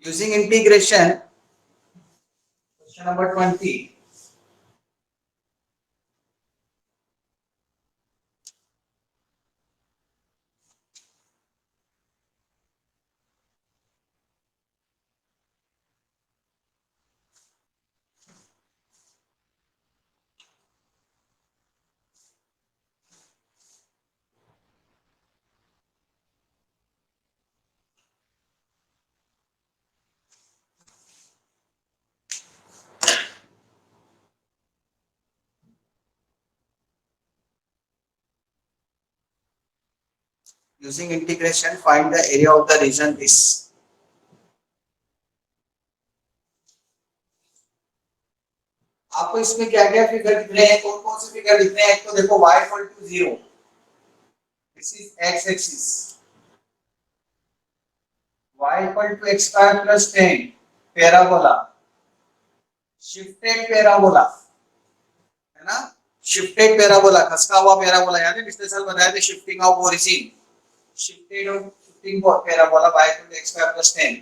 Using integration, question number 20. Using integration, find the area of the region this. आपको इसमें क्या क्या figure दिख रहे हैं, कौन कौन से फिगर दिख रहे हैं? एक तो देखो y equal to 0, this is x axis, y equal to x square plus 10 parabola, shifted parabola है ना, शिफ्टेड पैराबोला, खसका हुआ पैराबोला, याद है पिछले साल बताया था shifting of origin, shifted or shifting parabola y equal to x square plus 10,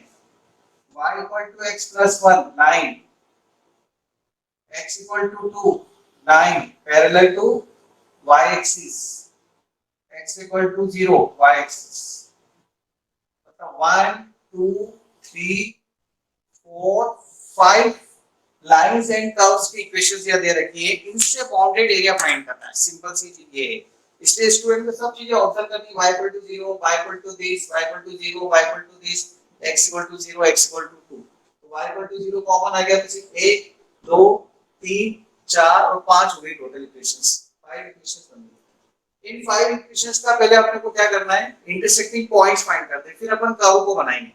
y equal to x plus 1 9, x equal to 2 9 parallel to y axis, x equal to 0 y axis, मतलब 1 2 3 4 5 lines and curves की equations यहां दे रखी है, इनसे bounded area find करना है, simple सी चीज ये है। इसलिए स्टूडेंट को सब चीजें ऑब्जर्व करनी, y equal to 0 y equal to this y equal to 0 y equal to this x equal to 0 x equal to 2, तो y इक्वल टू 0 कॉमन आ गया, तो सिर्फ 1 2 3 4 और 5 हो गई टोटल इक्वेशंस, 5 इक्वेशंस बन गई। इन 5 इक्वेशंस का पहले अपने को क्या करना है, इंटरसेक्टिंग पॉइंट्स फाइंड करते हैं, फिर अपन कर्व को बनाएंगे।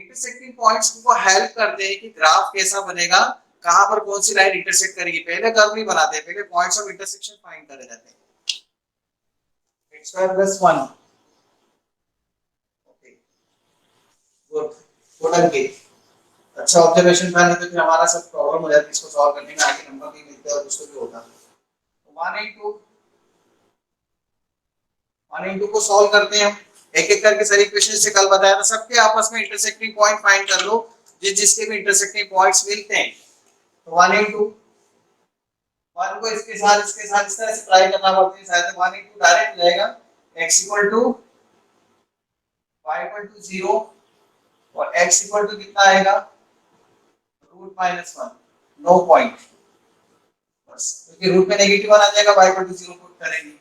इंटरसेक्टिंग पॉइंट्स को हेल्प करते हैं कि ग्राफ कैसा बनेगा, कहां पर कौन सी लाइन इंटरसेक्ट करेगी, पहले कर्व नहीं बनाते, पहले पॉइंट्स ऑफ इंटरसेक्शन फाइंड करे जाते हैं। x square plus 1, okay good good Ankit, अच्छा ऑब्जर्वेशन था, नहीं तो फिर हमारा सब प्रॉब्लम हो जाती, इसको सॉल्व करने में आगे नंबर नहीं मिलते और दूसरे भी होता। तो 1 into को सॉल्व करते हैं हम एक एक करके, सारी इक्वेशन से कल बताया था, सबके आपस में इंटरसेक्टिंग पॉइंट फाइंड कर लो, जिसके भी इंटरसेक्टिंग पॉइंट्स मिलते हैं। तो 1 into 1 को इसके साथ इस तरह से ट्राई करना पड़ता है, शायद 1 into डायरेक्ट जाएगा x equal to y equal to 0 और x इक्वल टू कितना आएगा रूट माइनस 1, नो पॉइंट, बस क्योंकि रूट में नेगेटिव 1 आ जाएगा, y इक्वल टू 0 पुट करेंगे।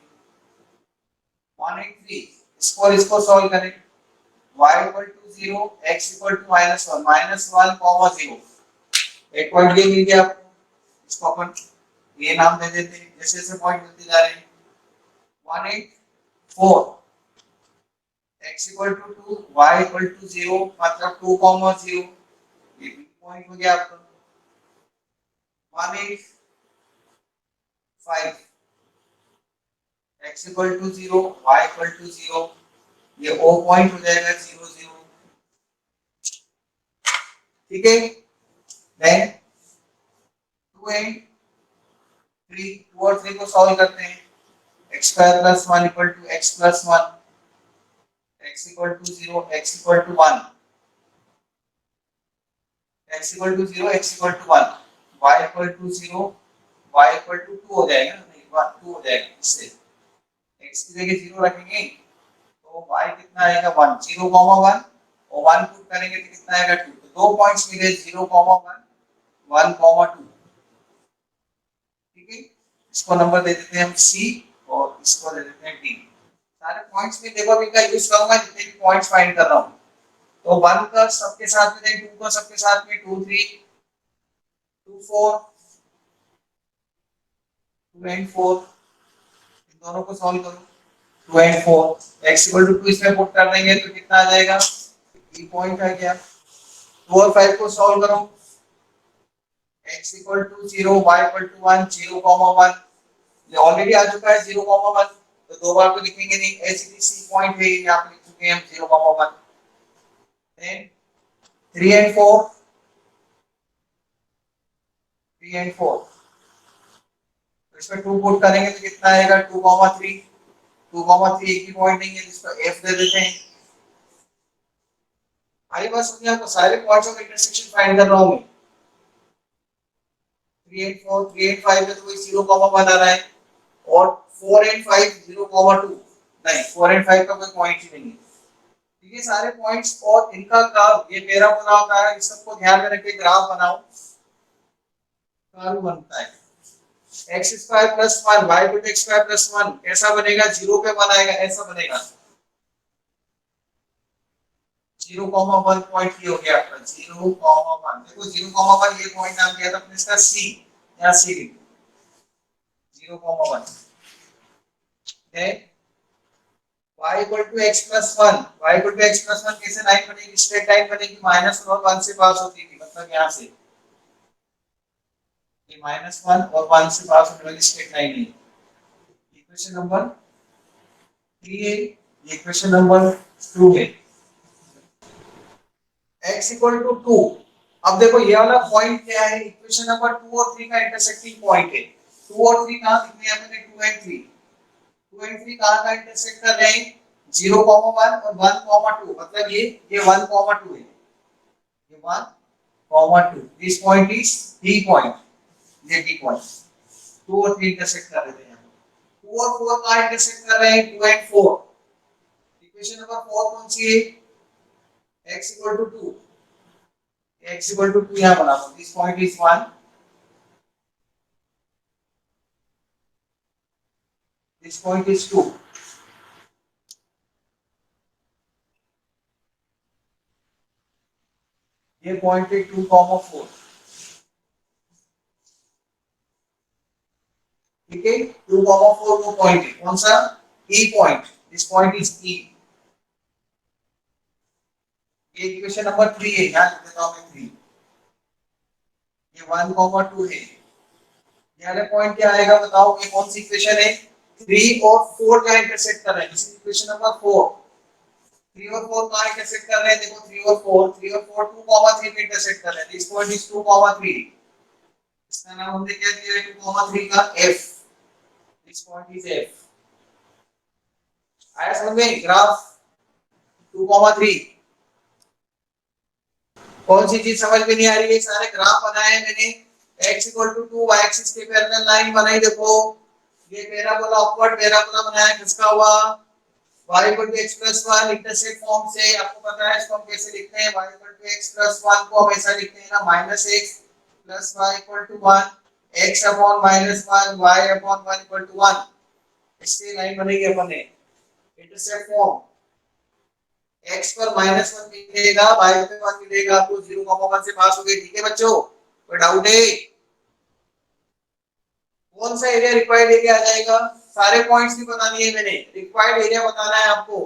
183, इसको सॉल्व करें, y equal to 0 x equal to minus 1 comma 0, एक पॉइंट ये मिल गया आपको, इसको अपन ये नाम दे देते हैं, जैसे जैसे पॉइंट मिलते जा रहे हैं। 184, x equal to 2 y equal to 0 मतलब 2 कॉमा 0, ये भी पॉइंट हो गया आपका। 185, x equal to 0 y equal to 0, ये ओ पॉइंट हो जाएगा 0 0, ठीक है। देन 2 and 3, 2 और 3 को सॉल्व करते हैं, x square plus 1 equal to x plus 1, x equal to 0 x equal to 1, x equal to 0 x equal to 1, y equal to 0 y equal to 2 हो जाएगा, नहीं 1 2 हो जाएगा, इससे x की जगह 0 रखेंगे तो y कितना आएगा 1, 0 1 और 1 पुट करेंगे तो कितना आएगा 2, तो दो पॉइंट्स मिले 0 1 1 2, ठीक है। इसको नंबर दे देते हैं हम c और इसको दे देते हैं d। सारे पॉइंट्स में देखो अभी का यूज करूंगा, जितने भी पॉइंट्स फाइंड कर रहा हूं, तो 1 का सबके साथ में दें, 2 का सबके साथ में, 2 3 2 4 2 and 4, इन दोनों को सॉल्व करो, 2 and 4 x इक्वल टू 2 इसमें पुट कर देंगे तो कितना आ जाएगा, ये पॉइंट आ गया। 2 और 5 को सॉल्व करो, x equal to 0 y equal to 1 0 1, ये ऑलरेडी आ चुका है 0 1, तो दो बार तो लिखेंगे नहीं, एचडीसी पॉइंट है, यहां पे लिख चुके हैं हम 0 1। देन 3 and 4, 3 and 4, तो इसमें 2 पुट करेंगे तो कितना आएगा 2 3, 2 3 एक ही पॉइंट नहीं है, जिसको f दे देते हैं। आई बात समझे आपको? सारे पॉइंट्स ऑफ इंटरसेक्शन फाइंड कर रहा हूं मैं। 3 एंड 4, 3 एंड 5 में तो कोई 0,1 आ रहा है, और 4 एंड 5 0,2, नहीं 4 एंड 5 का कोई पॉइंट ही नहीं है। ठीक है, सारे पॉइंट्स और इनका कर्व, ये पैराबोला होता है, इस सबको ध्यान में रख के ग्राफ बनाओ, कर्व बनता है x square plus 1 y equal x square plus 1 कैसा बनेगा? 0 पे 1 आएगा, ऐसा बनेगा। 0,1 पॉइंट ये हो गया आपका 0,1। देखो 0,1 ये पॉइंट नाम दिया था अपने इसका c, यहां c लिख 0,1 है। y equal to x plus 1, y equal to x plus 1 कैसे लाइन बनेगी? स्ट्रेट लाइन बनेगी, -1 और 1 से पास होती थी, मतलब यहां से ये -1 और 1 से पास होने वाली स्ट्रेट लाइन है। इक्वेशन नंबर 3 है, ये इक्वेशन नंबर 2 है। x equal to 2। अब देखो ये वाला पॉइंट क्या है? इक्वेशन नंबर 2 और 3 का इंटरसेक्टिंग पॉइंट है। 2 और 3 कहां दिख रहे हैं? मैंने 2 एंड 3, 2 एंड 3 कहां का इंटरसेक्ट कर रहे हैं? 0,1 और 1,2, मतलब ये 1,2 है, ये 1,2। This point is D point, ये D पॉइंट। 2 और 3 इंटरसेक्ट कर रहे हैं, 2 और 4 कहां इंटरसेक्ट कर रहे हैं? 2 एंड 4। इक्वेशन नंबर 4 कौन सी है? x equal to 2, x equal to 2 यहां बना दो। This point is 1, this point is 2, ये पॉइंट है 2,4। ठीक है, 2,4 वो पॉइंट है, कौन सा? E point. This point is E। ये इक्वेशन नंबर 3 है, यहां लिख देता हूं मैं 3। ये 1,2 है। ये वाला पॉइंट क्या आएगा बताओ? ये कौन सी इक्वेशन है? 3 और 4 का इंटरसेक्ट कर रहे हैं, इस इक्वेशन नंबर 4। 3 और 4 कहां इंटरसेक्ट कर रहे हैं? देखो 3 और 4, 3 और 4 2,3 पे इंटरसेक्ट कर रहे हैं। This point is 2,3। इसका नाम हमने क्या दिया है? 2,3 का F। This point is F। आया समझ में? ग्राफ 2,3। कौन सी चीज समझ में नहीं आ रही है? सारे ग्राफ बनाए हैं मैंने, x equal to 2 y axis के पैरेलल लाइन बनाई। देखो ये पैराबोला, अपवर्ड पैराबोला बनाया खिसका हुआ, y equal to x plus 1 intersect form से। आपको पता है इसको हम कैसे लिखते हैं? y equal to x plus 1 को हम ऐसा लिखते हैं ना, -x plus y equal to 1, x upon -1 y upon 1 equal to 1। इससे लाइन बनेगी अपन ने इंटरसेक्ट फॉर्म। x पर -1 मिलेगा, y पे 1 मिलेगा, तो 0,1 से पास हो गए। ठीक है बच्चों, कोई डाउट है? कौन सा एरिया रिक्वायर्ड एरिया आ जाएगा? सारे पॉइंट्स भी बतानी है मैंने, रिक्वायर्ड एरिया बताना है आपको।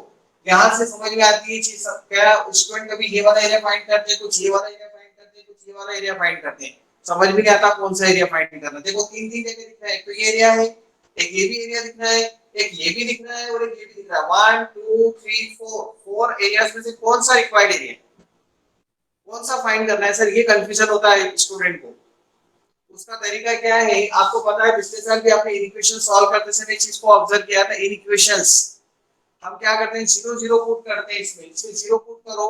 यहां से समझ में आती है चीज। क्या स्टूडेंट कभी ये वाला एरिया फाइंड करते हैं, कुछ ये वाला एरिया फाइंड करते हैं, कुछ ये वाला एरिया फाइंड करते हैं, समझ में नहीं आता कौन सा एरिया फाइंड करना। देखो तीन तीन जगह दिख रहा है, तो ये एरिया है, एक ये भी एरिया दिख रहा है, एक ये भी दिख रहा है, और एक ये भी दिख रहा है। 1 2 3 4, 4 एरियाज में से कौन सा रिक्वायर्ड एरिया, कौन सा फाइंड करना है? सर ये कंफ्यूजन होता है स्टूडेंट को। उसका तरीका क्या है? आपको पता है पिछले साल भी आपने इक्वेशन सॉल्व करते समय इस चीज को ऑब्जर्व किया था। इन इक्वेशंस हम क्या करते हैं? 0 0 पुट करते हैं इसमें 0 पुट करो,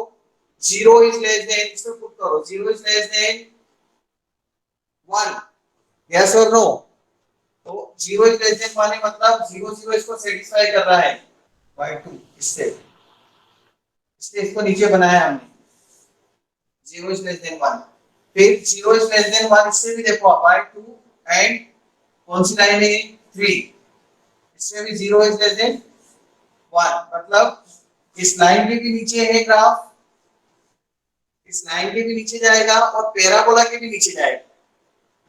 0 इज लेस देन, इसमें पुट करो 0 इज लेस देन 1, यस और नो। तो 0 इज लेस देन 1 मतलब 0 0 इसको सेटिस्फाई कर रहा है बाय 2, इससे इसलिए इसको नीचे बनाया हमने 0 इज लेस देन 1। फिर 0 इज लेस देन 1 इससे भी देखो बाय 2, एंड कौन सी लाइन है? 3, इसमें भी 0 इज लेस देन 1, मतलब इस लाइन के भी नीचे है ग्राफ, इस लाइन के भी नीचे जाएगा और पैराबोला के भी नीचे जाएगा।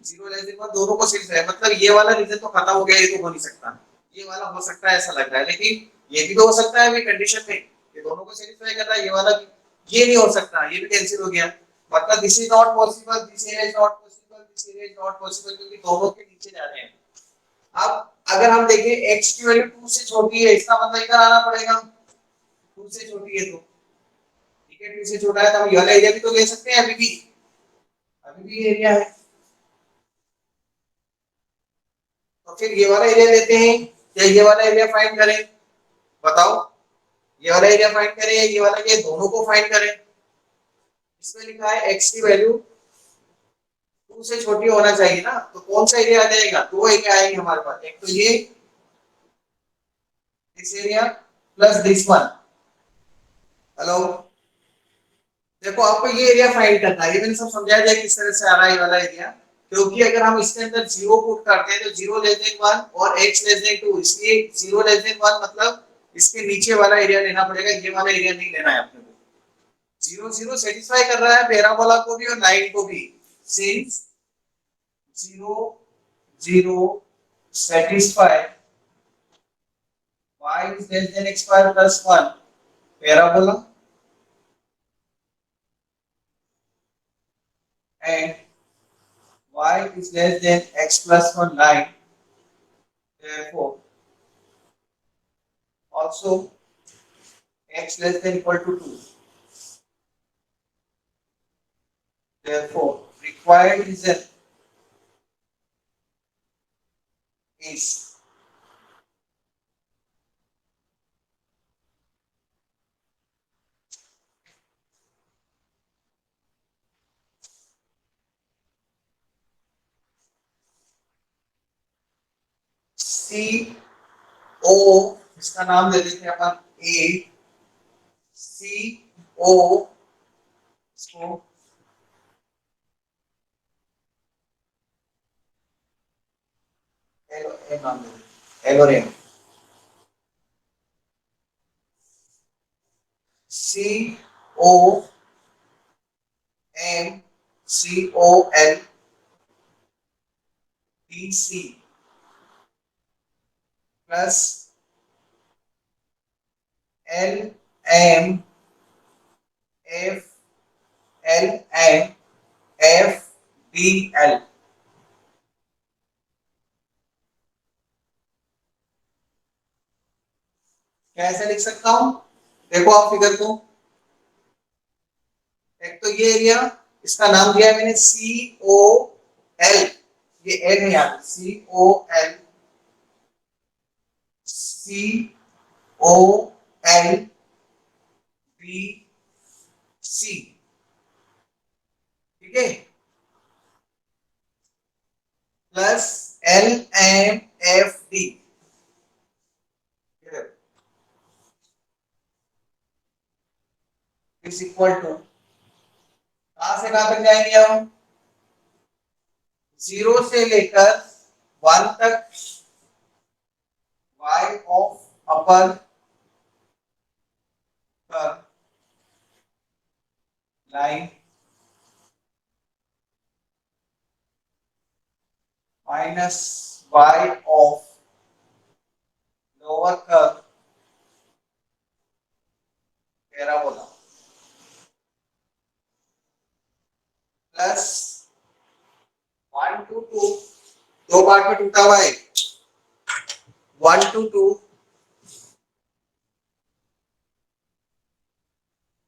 0 लेस देन 1 दोनों को सिर्फ है, मतलब ये वाला रीजन तो खत्म हो गया, ये तो हो नहीं सकता। ये वाला हो सकता है ऐसा लग रहा है, लेकिन ये भी तो हो सकता है अभी कंडीशन में, ये दोनों को सेटिस्फाई कर रहा है, ये वाला भी। ये नहीं हो सकता, ये भी कैंसिल हो गया, मतलब this is not possible, this is not possible, this is not possible, क्योंकि दोनों के नीचे जा रहे हैं। अब अगर हम देखें x की वैल्यू 2 से छोटी है, इसका मतलब इधर आना पड़ेगा, 2 से छोटी है तो, ठीक है 2 से छोटा है तो हम ये वाला एरिया भी तो ले सकते हैं, अभी भी एरिया है। तो फिर ये वाला एरिया लेते हैं या ये वाला एरिया फाइंड करें? बताओ, ये वाला एरिया फाइंड करें या ये वाला, ये दोनों को फाइंड करें? इसमें लिखा है x की वैल्यू 2 से छोटी होना चाहिए ना, तो कौन सा एरिया आ जाएगा? दो एरिया आएंगे हमारे पास, एक तो ये this area plus this one. Hello, देखो आपको ये एरिया फाइंड करना है, ये मैंने सब समझाया दिया किस तरह से आ रहा है ये वाला एरिया। क्योंकि अगर हम इसके अंदर जीरो पुट करते हैं तो जीरो लेस देन वन और x लेस देन टू, इसलिए जीरो लेस देन वन मतलब इसके नीचे वाला एरिया लेना पड़ेगा, ये वाला एरिया नहीं लेना है अपने को। जीरो जीरो सेटिस्फाई कर रहा है पैराबोला को भी और लाइन को भी, since zero zero satisfy y is less than x square plus 1 parabola and y is less than x plus 1 line, therefore also x less than equal to 2, therefore required reason is C O, इसका नाम दे देते हैं अपन A, C O, इसको L नाम दे देते हैं, L और M, C O M C O L D C plus L M F L M F D L। कैसे लिख सकता हूं? देखो आप फिगर को, एक तो ये एरिया, इसका नाम दिया है मैंने सी ओ एल, ये एल है यहाँ, C O L, C O L B C, ठीक है, plus L M F D is equal to, कहां से कहां तक जाएंगे हम? जीरो से लेकर वन तक y of upper line minus y of lower curve parabola plus 1 to 2, दो पार्ट में टूटा हुआ है, 1 to 2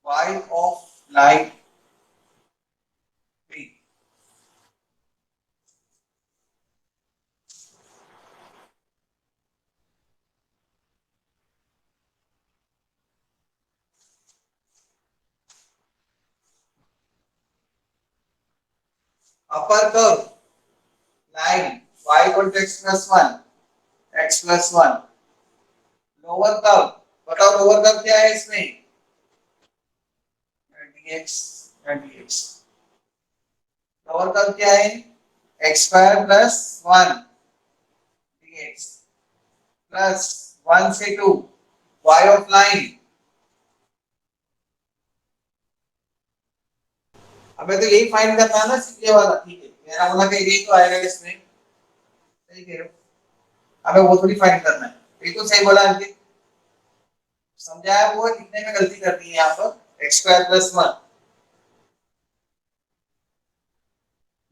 y of line B, upper curve line y equal to x plus 1, x plus 1, lower curve, बताओ lower curve क्या है इसमें? dx dx, lower curve क्या है? x square plus 1 dx plus 1 से 2 y ऑफ लाइन। हमें तो यही फाइंड करना है ना, सिर्फ ये वाला, ठीक है, मेरा वाला का एरिया तो आएगा इसमें, सही कह रहे हो, हमें वो थोड़ी फाइंड करना है, बिल्कुल सही बोला अंकित, समझाया वो कितने में गलती कर दी है यहाँ पर, x square plus 1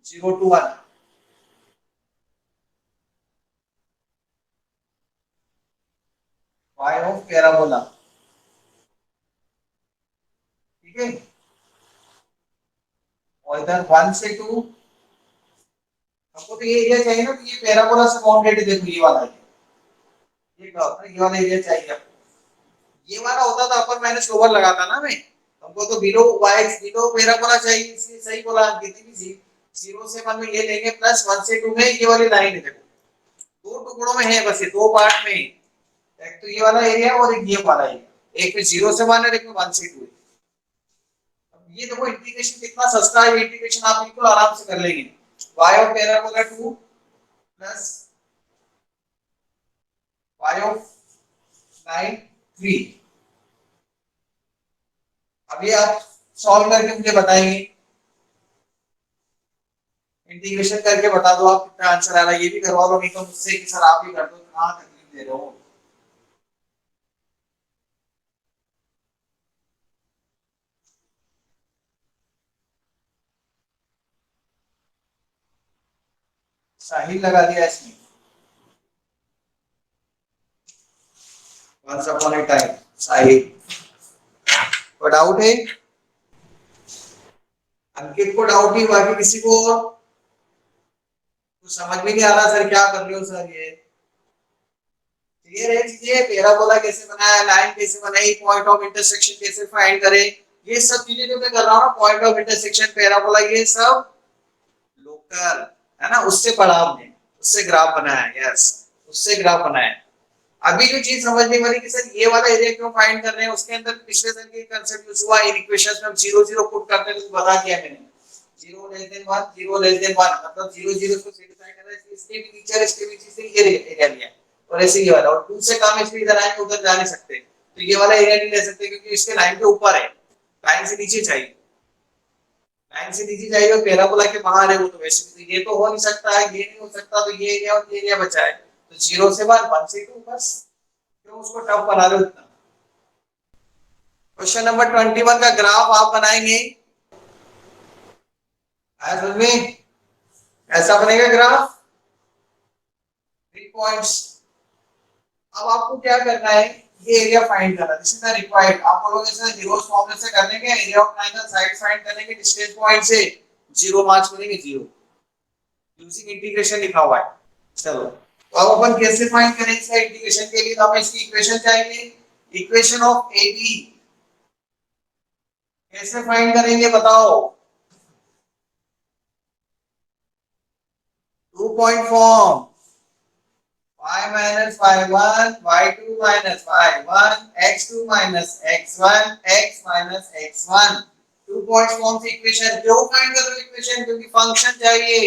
0 to 1, y of parabola, ठीक है, और इधर 1 से 2, हमको तो ये एरिया चाहिए ना, तो ये पैराबोला से बाउंडेड, देखो ये वाला है, ये क्या होता है, ये वाला एरिया चाहिए आपको, ये वाला होता तो अपर माइनस लोअर लगाता ना मैं, तो हमको तो बिलो y बिलो पैराबोला चाहिए, इसलिए सही बोला अंकित ने कि 0 से 1 में ये लेंगे प्लस 1 से 2 में ये वाली लाइन है। देखो दो टुकड़ों में है, बस ये दो पार्ट में, एक तो ये वाला एरिया और एक ये वाला एरिया, एक में 0 से 1 है, एक में 1 से 2 है। अब ये देखो इंटीग्रेशन कितना सस्ता है, इंटीग्रेशन आप बिल्कुल आराम से कर लेंगे। y of parabola 2 plus y of line 3। अभी आप सॉल्व करके मुझे बताएंगे, इंटीग्रेशन करके बता दो आप कितना आंसर आ रहा है। ये भी करवा लो, नहीं तो मुझसे कि सर आप ही कर दो, कहाँ तकलीफ दे रहे हो। साहिल लगा दिया इसमें, वंस अपॉन ए टाइम साहिल। को डाउट है? अंकित को डाउट ही, बाकी किसी को तो समझ में नहीं आ रहा सर क्या कर रहे हो सर। ये क्लियर है चीजें, पैराबोला कैसे बनाया, लाइन कैसे बनाई, पॉइंट ऑफ इंटरसेक्शन कैसे फाइंड करें, ये सब चीजें जो मैं कर रहा हूँ ना, पॉइंट ऑफ इंटरसेक्शन पैराबोला, ये सब लोकल है ना, उससे पढ़ा हमने, उससे ग्राफ बनाया। यस, उससे ग्राफ बनाया। अभी जो चीज समझने वाली कि सर ये वाला एरिया क्यों फाइंड कर रहे हैं, उसके अंदर पिछले सर के कांसेप्ट यूज हुआ, इन इक्वेशंस में हम 0 0 पुट करते हैं, तो बता दिया मैंने 0 लेस देन 1 0 लेस देन 1 मतलब 0 0 को सेटिस्फाई कर रहा है, इसके भी नीचे इसके भी नीचे ये एरिया लिया, और ऐसे ये वाला, और 2 से कम इसलिए इधर आए उधर जा नहीं सकते, तो ये वाला एरिया नहीं ले सकते क्योंकि इसके लाइन के ऊपर है, लाइन से नीचे चाहिए, लाइन से नीचे चाहिए, और पैराबोला के बाहर है वो, तो वैसे तो ये तो हो नहीं सकता है, ये नहीं हो सकता, तो ये एरिया और ये एरिया बचा है, तो 0 से 1 1 से 2 बस, क्यों उसको टफ बना रहे हो इतना। क्वेश्चन नंबर 21 का ग्राफ आप बनाएंगे, आया समझ में? ऐसा बनेगा ग्राफ, 3 पॉइंट्स। अब आपको क्या करना है, ये एरिया फाइंड करना है, दिस इज द रिक्वायर्ड। आप बोलोगे सर जीरोस फॉर्मूले से कर लेंगे, area of triangle side find करने के डिस्टेंस पॉइंट से 0 मार्क्स मिलेंगे, 0 यूजिंग इंटीग्रेशन लिखा हुआ है। चलो तो अब अपन कैसे फाइंड करेंगे इसका इंटीग्रेशन के लिए, तो हमें इसकी इक्वेशन चाहिए, इक्वेशन ऑफ एबी कैसे फाइंड करेंगे बताओ। 2 point form, y minus y1 y2 minus y1 x2 minus x1 x minus x1, 2 points form से इक्वेशन। क्यों फाइंड कर रहे हो इक्वेशन, क्योंकि फंक्शन चाहिए,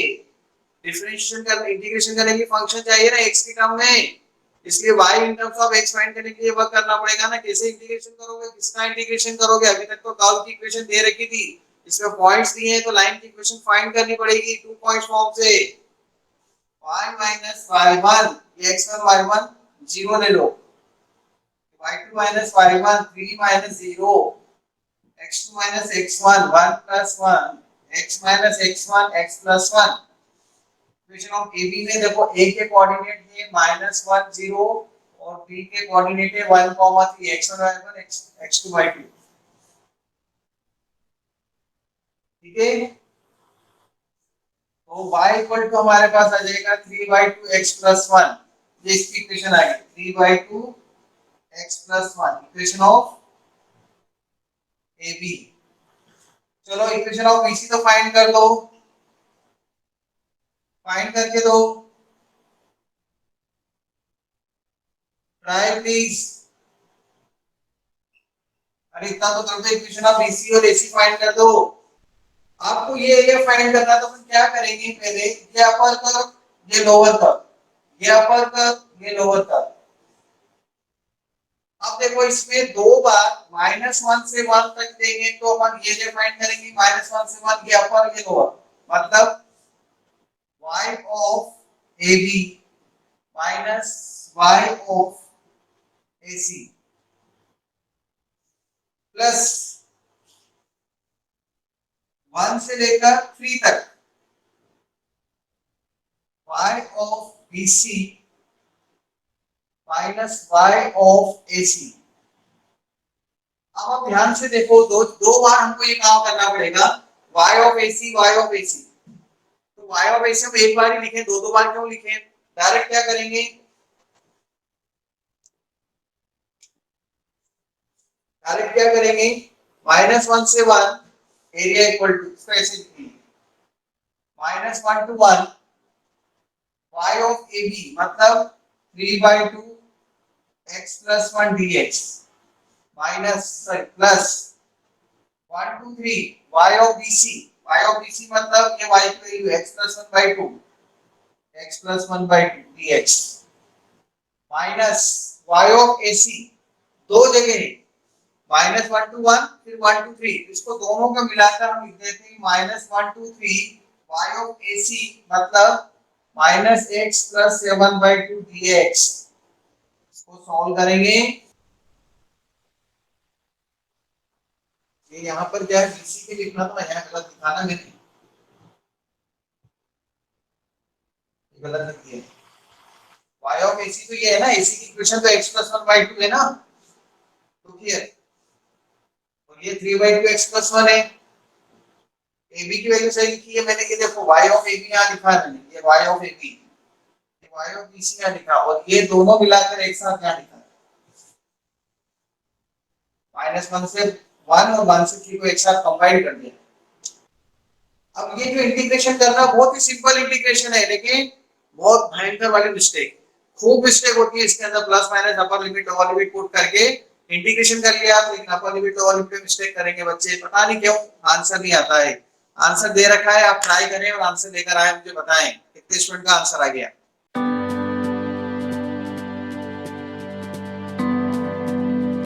डिफरेंशिएशन कर इंटीग्रेशन करने की फंक्शन चाहिए ना x के टर्म में, इसलिए y in terms of x find करने के लिए वर्क करना पड़ेगा ना। कैसे इंटीग्रेशन करोगे, किसका इंटीग्रेशन करोगे, अभी तक तो कर्व की इक्वेशन दे रखी थी, इसमें पॉइंट्स दिए हैं तो लाइन की इक्वेशन फाइंड करनी पड़ेगी 2 पॉइंट्स फॉर्म से। y minus y1 ये x1 y1 0 ले लो, y2 minus y1 3 minus 0, x2 minus x1 1 plus 1, x minus x1 x plus 1। Equation of AB में देखो a के कोऑर्डिनेट ये -1 0 और b के कोऑर्डिनेट है 1 3, x1 y1 x2 y2, ठीक है। तो y इक्वल टू हमारे पास आ जाएगा 3/2 x plus 1, ये इसकी इक्वेशन आ गई 3/2 x plus 1, equation of AB। चलो इक्वेशन ऑफ BC तो फाइंड कर दो, फाइंड करके दो, ट्राई प्लीज। अरे इतना तो कर दो, इक्वेशन ऑफ BC और AC फाइंड कर दो। आपको ये एरिया फाइंड करना है तो अपन क्या करेंगे, पहले ये अपर कर्व ये लोअर कर्व, ये अपर कर्व ये लोअर कर्व। अब देखो इसमें दो बार -1 से 1 तक देंगे तो अपन ये जो फाइंड करेंगे -1 से 1 ये अपर ये लोअर, मतलब y of AB minus y of AC plus 1 से लेकर 3 तक y of BC minus y of AC। अब आप ध्यान से देखो, दो दो बार हमको ये काम करना पड़ेगा, y of AC y of AC। तो y of AC हम एक बार ही लिखें, दो दो बार क्यों लिखें, डायरेक्ट क्या करेंगे, डायरेक्ट क्या करेंगे, -1 से 1 एरिया इक्वल टू, इसको ऐसे लिखिए -1 to 1 y of A B मतलब 3/2 x plus 1 dx minus plus 1 to 3 y of bc, y of bc मतलब ये y की value x plus 1/2 x plus 1/2 dx minus y of ac दो जगह है -1 to 1 फिर 1 to 3, इसको दोनों का मिलाकर हम लिख देते हैं -1 to 3 y of ac मतलब -x plus 7/2 dx। इसको सॉल्व करेंगे, ये यहाँ पर क्या है बीसी के लिखना था, यहाँ गलत लिखा ना मैंने, गलत लिख दिया। y of ac तो ये है ना, ac की इक्वेशन तो x plus 1/2 है ना, तो क्लियर, और ये 3/2 x plus 1 है। ab की वैल्यू सही लिखी है मैंने, ये देखो y of ab यहाँ लिखा है मैंने, ये y of ab, ये y of bc यहाँ लिखा, और ये दोनों मिलाकर एक साथ यहाँ लिखा -1 से 1 और 1 से 3 को एक साथ कंबाइन कर दिया। अब ये जो इंटीग्रेशन करना बहुत ही सिंपल इंटीग्रेशन है, लेकिन बहुत भयंकर वाली मिस्टेक, खूब मिस्टेक होती है इसके अंदर, plus minus upper limit lower limit put करके इंटीग्रेशन कर लिया आप, लेकिन अपर लिमिट लोअर लिमिट में मिस्टेक करेंगे बच्चे, पता नहीं क्यों आंसर नहीं आता है। आंसर दे रखा है, आप ट्राई करें और आंसर लेकर आए, मुझे बताएं कितने स्टूडेंट का आंसर आ गया।